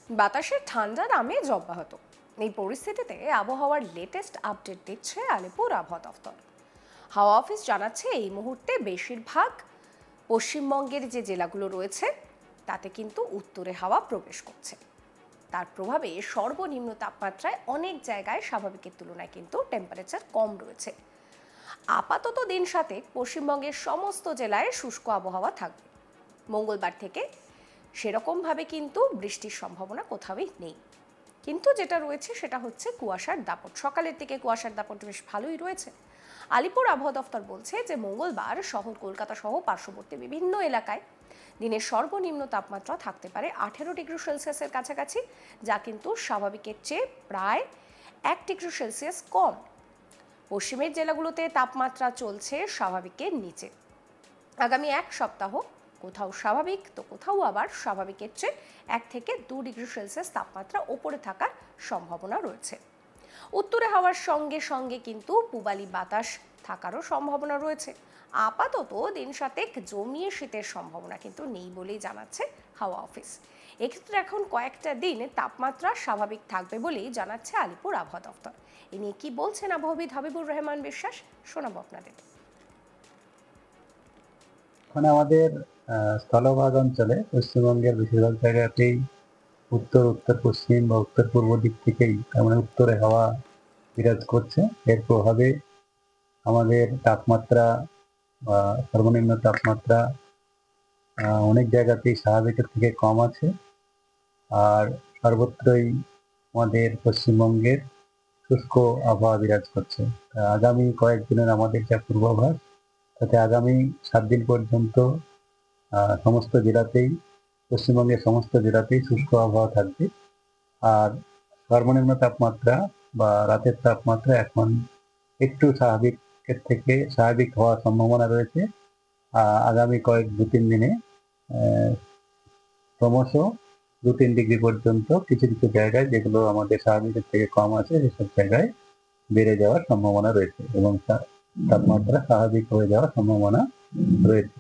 বাতাসে ঠান্ডার আমেজ অব্যাহত। এই পরিস্থিতিতে আবহাওয়ার লেটেস্ট আপডেট দিচ্ছে আলিপুর আবহাওয়া দফতর। হাওয়া অফিস জানাচ্ছে এই মুহূর্তে বেশিরভাগ পশ্চিমবঙ্গের যে জেলাগুলো রয়েছে তাতে কিন্তু উত্তরে হাওয়া প্রবেশ করছে। তার প্রভাবে সর্বনিম্ন তাপমাত্রায় অনেক জায়গায় স্বাভাবিকের তুলনায় কিন্তু টেম্পারেচার কম রয়েছে। আপাতত দিন সাথে পশ্চিমবঙ্গের সমস্ত জেলায় শুষ্ক আবহাওয়া থাকবে। মঙ্গলবার থেকে সেরকমভাবে কিন্তু বৃষ্টির সম্ভাবনা কোথাওই নেই, কিন্তু যেটা রয়েছে সেটা হচ্ছে কুয়াশার দাপট। সকালের দিকে কুয়াশার দাপট বেশ ভালোই রয়েছে। আলিপুর আবহাওয়া দফতর বলছে যে মঙ্গলবার শহর কলকাতা সহ পার্শ্ববর্তী বিভিন্ন এলাকায় দিনের সর্বনিম্ন তাপমাত্রা থাকতে পারে 18 ডিগ্রি সেলসিয়াসের কাছাকাছি, যা কিন্তু স্বাভাবিকের চেয়ে প্রায় 1 ডিগ্রি সেলসিয়াস কম। পশ্চিমের জেলাগুলোতে তাপমাত্রা চলছে স্বাভাবিকের নিচে। আগামী এক সপ্তাহ কোথাও স্বাভাবিক তো কোথাও আবার স্বাভাবিকের চেয়ে 1 থেকে 2 ডিগ্রি সেলসিয়াস তাপমাত্রা ওপরে থাকার সম্ভাবনা রয়েছে। উত্তরে হাওয়ার সঙ্গে সঙ্গে কিন্তু পূবালি বাতাস থাকারও সম্ভাবনা রয়েছে। আপাতত দিন সাতেক জমিয়ে শীতের সম্ভাবনা কিন্তু নেই বলেই জানাচ্ছে হাওয়া অফিস। এক্ষেত্রে এখন কয়েকটা দিন তাপমাত্রা স্বাভাবিক থাকবে বলেই জানাচ্ছে আলিপুর আবহাওয়া দফতর। এ নিয়ে কি বলছেন আবহাওয়াবিদ হাবিবুর রহমান বিশ্বাস, শোনাবো আপনাদের। মানে আমাদের স্থলভাগ অঞ্চলে পশ্চিমবঙ্গের বেশিরভাগ জায়গাতেই উত্তর উত্তর পশ্চিম বা উত্তর পূর্ব দিক থেকেই তার মানে উত্তরে হাওয়া বিরাজ করছে। এর প্রভাবে আমাদের তাপমাত্রা বা সর্বনিম্ন তাপমাত্রা অনেক জায়গাতেই স্বাভাবিকের থেকে কম আছে। আর সর্বত্রই আমাদের পশ্চিমবঙ্গের শুষ্ক আবহাওয়া বিরাজ করছে। আগামী কয়েকদিনের আমাদের যা পূর্বাভাস, তাতে আগামী 7 দিন পর্যন্ত সমস্ত জেলাতেই পশ্চিমবঙ্গের সমস্ত জেলাতেই শুষ্ক আবহাওয়া থাকবে। আর সর্বনিম্ন তাপমাত্রা বা রাতের তাপমাত্রা এখন একটু স্বাভাবিকের থেকে স্বাভাবিক হওয়ার সম্ভাবনা রয়েছে। আগামী দু তিন দিনে ক্রমশ 2-3 ডিগ্রি পর্যন্ত কিছু কিছু জায়গায় যেগুলো আমাদের স্বাভাবিকের থেকে কম আছে সেসব জায়গায় বেড়ে যাওয়ার সম্ভাবনা রয়েছে এবং তাপমাত্রা স্বাভাবিক হয়ে যাওয়ার সম্ভাবনা রয়েছে।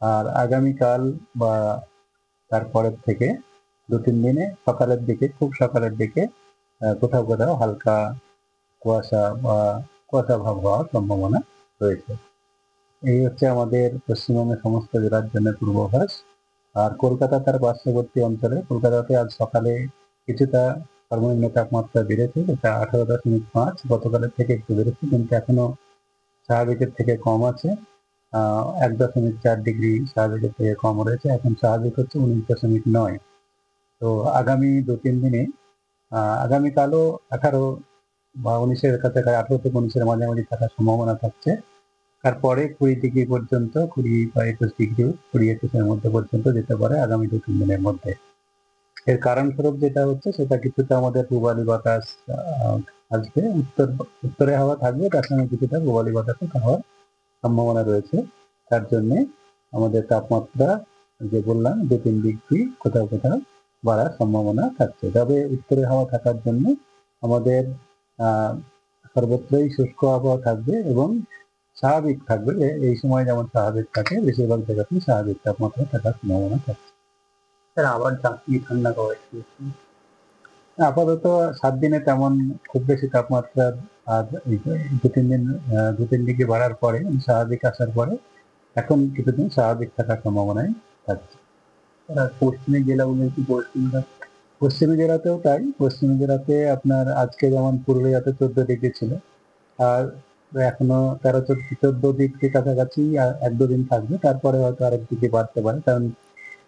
আর আগামীকাল বা তারপরের থেকে 2-3 দিনে সকালের দিকে, খুব সকালের দিকে কোথাও কোথাও হালকা কুয়াশা বা কুয়াশা ভাব হওয়ার সম্ভাবনা রয়েছে। এই হচ্ছে আমাদের পশ্চিমবঙ্গের সমস্ত জেলার জন্য পূর্বাভাস। আর কলকাতা তার পার্শ্ববর্তী অঞ্চলে, কলকাতাতে আজ সকালে কিছুটা সর্বনিম্ন তাপমাত্রা বেড়েছে, যেটা 18.5, গতকালের থেকে একটু বেড়েছে, কিন্তু এখনো স্বাভাবিকের থেকে কম আছে। 1.4 ডিগ্রি স্বাভাবিকের থেকে কম রয়েছে। এখন স্বাভাবিক হচ্ছে 19.9। তো আগামী 2-3 দিনে আগামীকালও 18 বা 19-এর কাছাকাছি, 18 থেকে 19-এর মাঝামাঝি থাকার সম্ভাবনা থাকছে। তারপরে 20 ডিগ্রি পর্যন্ত, 20 বা 21 ডিগ্রি, 20-21-এর মধ্যে পর্যন্ত যেতে পারে আগামী 2-3 দিনের মধ্যে। এর কারণস্বরূপ যেটা হচ্ছে সেটা কিছুটা আমাদের পূবালি বাতাস আসবে, উত্তরে হাওয়া থাকবে, তার সঙ্গে কিছুটা পূবালি বাতাসও হওয়ার সম্ভাবনা রয়েছে। তার জন্য আমাদের তাপমাত্রা যে বললাম 2-3 ডিগ্রি কোথাও কোথাও বাড়ার সম্ভাবনা থাকছে। তবে উত্তরে হাওয়া থাকার জন্য আমাদের সর্বত্রই শুষ্ক আবহাওয়া থাকবে এবং স্বাভাবিক থাকবে। এই সময় যেমন স্বাভাবিক থাকে, বেশিরভাগ জায়গাতেই স্বাভাবিক তাপমাত্রা থাকার সম্ভাবনা থাকছে। আবার ঠান্ডা কবে? আপাতত 7 দিনে তেমন খুব বেশি তাপমাত্রার আর 2-3 ডিগ্রি বাড়ার পরে, স্বাভাবিক আসার পরে এখন কিছুদিন স্বাভাবিক থাকার সম্ভাবনাই থাকছে। আর পশ্চিমী জেলাগুলো কি পশ্চিমী জেলাতেও তাই। পশ্চিমী জেলাতে আপনার আজকে যেমন পুরুলিয়াতে 14 ডিগ্রি ছিল, আর এখনো 13-14 ডিগ্রি কাছাকাছি 1-2 দিন থাকবে। তারপরে হয়তো আরেক ডিগ্রি বাড়তে পারে, কারণ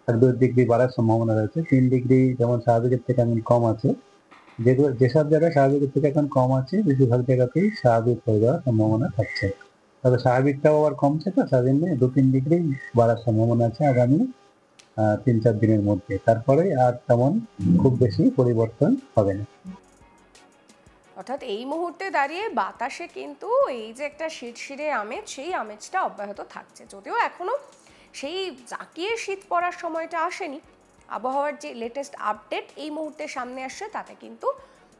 1-2 ডিগ্রি বাড়ার সম্ভাবনা রয়েছে। 3 ডিগ্রি যেমন স্বাভাবিকের থেকে এখন কম আছে, যেসব জায়গায় স্বাভাবিকের থেকে এখন কম আছে বেশিরভাগ জায়গাতেই স্বাভাবিক হয়ে যাওয়ার সম্ভাবনা থাকছে। তবে স্বাভাবিকটাও আবার কমছে, তো সারাদিনে 2-3 ডিগ্রি বাড়ার সম্ভাবনা আছে আগামী 3-4 দিনের মধ্যে। তারপরে আর তেমন খুব বেশি পরিবর্তন হবে না। অর্থাৎ এই মুহূর্তে দাঁড়িয়ে বাতাসে কিন্তু এই যে একটা শিরশিরে আমেজ, সেই আমেজটা অব্যাহত থাকছে, যদিও এখনো সেই জাঁকিয়ে শীত পড়ার সময়টা আসেনি। আবহাওয়ার যে লেটেস্ট আপডেট এই মুহূর্তে সামনে আসছে তাতে কিন্তু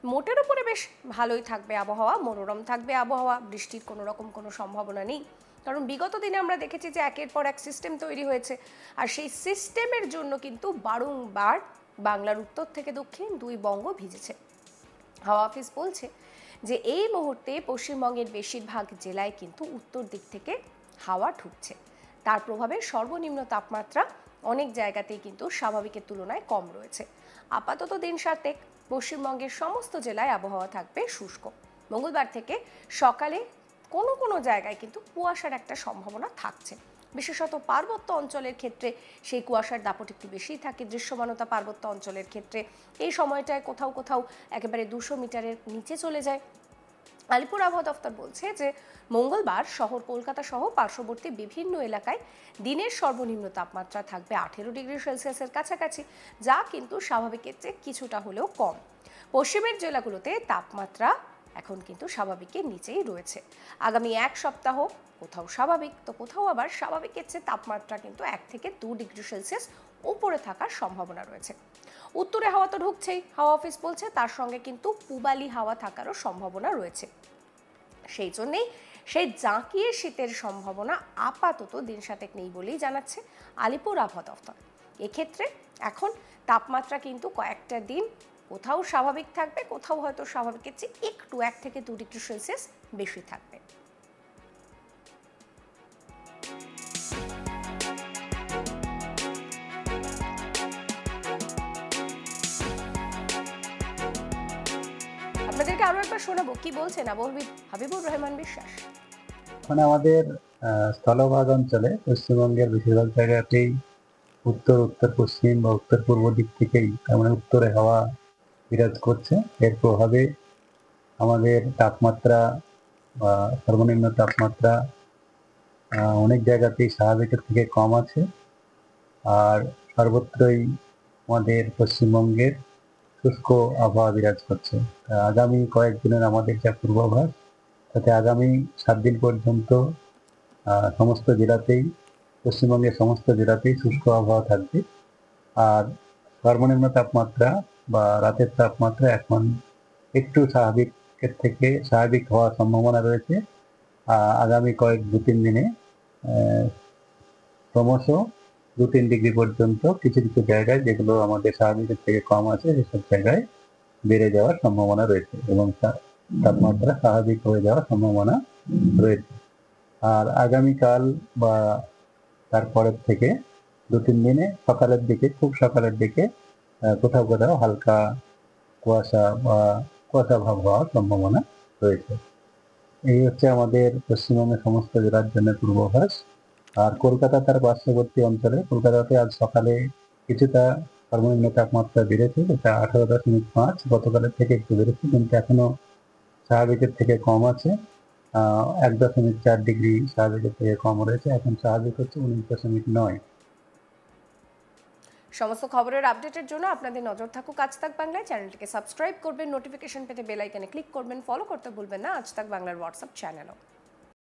মোটের উপরে বেশ ভালোই থাকবে আবহাওয়া, মনোরম থাকবে আবহাওয়া, বৃষ্টির কোনো সম্ভাবনা নেই। কারণ বিগত দিনে আমরা দেখেছি যে একের পর এক সিস্টেম তৈরি হয়েছে, আর সেই সিস্টেমের জন্য কিন্তু বারংবার বাংলার উত্তর থেকে দক্ষিণ দুই বঙ্গ ভিজেছে। হাওয়া অফিস বলছে যে এই মুহূর্তে পশ্চিমবঙ্গের বেশিরভাগ জেলায় কিন্তু উত্তর দিক থেকে হাওয়া ঢুকছে। তার প্রভাবে সর্বনিম্ন তাপমাত্রা অনেক জায়গাতেই কিন্তু স্বাভাবিকের তুলনায় কম রয়েছে। আপাতত দিন 7 পশ্চিমবঙ্গের সমস্ত জেলায় আবহাওয়া থাকবে শুষ্ক। মঙ্গলবার থেকে সকালে কোনো কোনো জায়গায় কিন্তু কুয়াশার একটা সম্ভাবনা থাকছে। বিশেষত পার্বত্য অঞ্চলের ক্ষেত্রে সেই কুয়াশার দাপট একটু বেশিই থাকে। দৃশ্যমানতা পার্বত্য অঞ্চলের ক্ষেত্রে এই সময়টায় কোথাও কোথাও একেবারে 200 মিটারের নিচে চলে যায়। আলিপুর আবহাওয়া দফতর বলছে যে মঙ্গলবার শহর কলকাতা সহ পার্শ্ববর্তী বিভিন্ন এলাকায় দিনের সর্বনিম্ন তাপমাত্রা থাকবে 18 ডিগ্রি সেলসিয়াসের কাছাকাছি, যা কিন্তু স্বাভাবিকের চেয়ে কিছুটা হলেও কম। পশ্চিমের জেলাগুলোতে তাপমাত্রা এখন কিন্তু স্বাভাবিকের নিচেই রয়েছে। আগামী এক সপ্তাহ কোথাও স্বাভাবিক তো কোথাও আবার স্বাভাবিকের চেয়ে তাপমাত্রা কিন্তু 1 থেকে 2 ডিগ্রি সেলসিয়াস উপরে থাকার সম্ভাবনা রয়েছে। উত্তরে হাওয়া তো ঢুকছেই, হাওয়া অফিস বলছে তার সঙ্গে কিন্তু পূবালি হাওয়া থাকারও সম্ভাবনা রয়েছে। সেই জন্যেই সেই জাঁকিয়ে শীতের সম্ভাবনা আপাতত দিন 7 নেই বলেই জানাচ্ছে আলিপুর আবহাওয়া দফতর। এক্ষেত্রে এখন তাপমাত্রা কিন্তু কয়েকটা দিন কোথাও স্বাভাবিক থাকবে, কোথাও হয়তো স্বাভাবিকের চেয়ে একটু 1 থেকে 2 ডিগ্রি সেলসিয়াস বেশি থাকবে। আপনাদেরকে আরো একবার শোনাবো কি বলছেন আবহাওয়াবিদ হাবিবুর রহমান বিশ্বাস। মানে আমাদের স্থলভাগ অঞ্চলে পশ্চিমবঙ্গের বেশিরভাগ জায়গাতেই উত্তর উত্তর পশ্চিম বা উত্তর পূর্ব দিক থেকেই তার মানে উত্তরে হাওয়া বিরাজ করছে। এর প্রভাবে আমাদের তাপমাত্রা বা সর্বনিম্ন তাপমাত্রা অনেক জায়গাতেই স্বাভাবিকের থেকে কম আছে। আর সর্বত্রই আমাদের পশ্চিমবঙ্গের শুষ্ক আবহাওয়া বিরাজ করছে। আগামী কয়েকদিনের আমাদের যা পূর্বাভাস, তাতে আগামী 7 দিন পর্যন্ত সমস্ত জেলাতেই পশ্চিমবঙ্গের সমস্ত জেলাতেই শুষ্ক আবহাওয়া থাকবে। আর সর্বনিম্ন তাপমাত্রা বা রাতের তাপমাত্রা এখন একটু স্বাভাবিকের থেকে স্বাভাবিক হওয়ার সম্ভাবনা রয়েছে। আগামী 2-3 দিনে ক্রমশ 2-3 ডিগ্রি পর্যন্ত কিছু কিছু জায়গায় যেগুলো আমাদের স্বাভাবিকের থেকে কম আছে সেসব জায়গায় বেড়ে যাওয়ার সম্ভাবনা রয়েছে এবং তাপমাত্রা স্বাভাবিক হয়ে যাওয়ার সম্ভাবনা রয়েছে। আর আগামীকাল বা তারপরের থেকে 2-3 দিনে সকালের দিকে খুব সকালের দিকে কোথাও কোথাও হালকা কুয়াশা বা কুয়াশা ভাব হওয়ার সম্ভাবনা রয়েছে। এই হচ্ছে আমাদের পশ্চিমবঙ্গের সমস্ত জেলার জন্য পূর্বাভাস। আর কলকাতা তার পার্শ্ববর্তী অঞ্চলে কলকাতাতে আজ সকালে কিছুটা সর্বনিম্ন তাপমাত্রা বেড়েছে, এটা 18.5, গতকালের থেকে একটু বেড়েছে, কিন্তু এখনো স্বাভাবিকের থেকে কম আছে। 1.4 ডিগ্রি স্বাভাবিকের থেকে কম রয়েছে। এখন স্বাভাবিক হচ্ছে 19.9। সমস্ত খবরের আপডেটের জন্য আপনাদের নজর থাকুক আজ তাক বাংলায়। চ্যানেলটিকে সাবস্ক্রাইব করবেন, নোটিফিকেশন পেতে বেল আইকনে ক্লিক করবেন, ফলো করতে ভুলবেন না আজ তাক বাংলার হোয়াটসঅ্যাপ চ্যানেলও।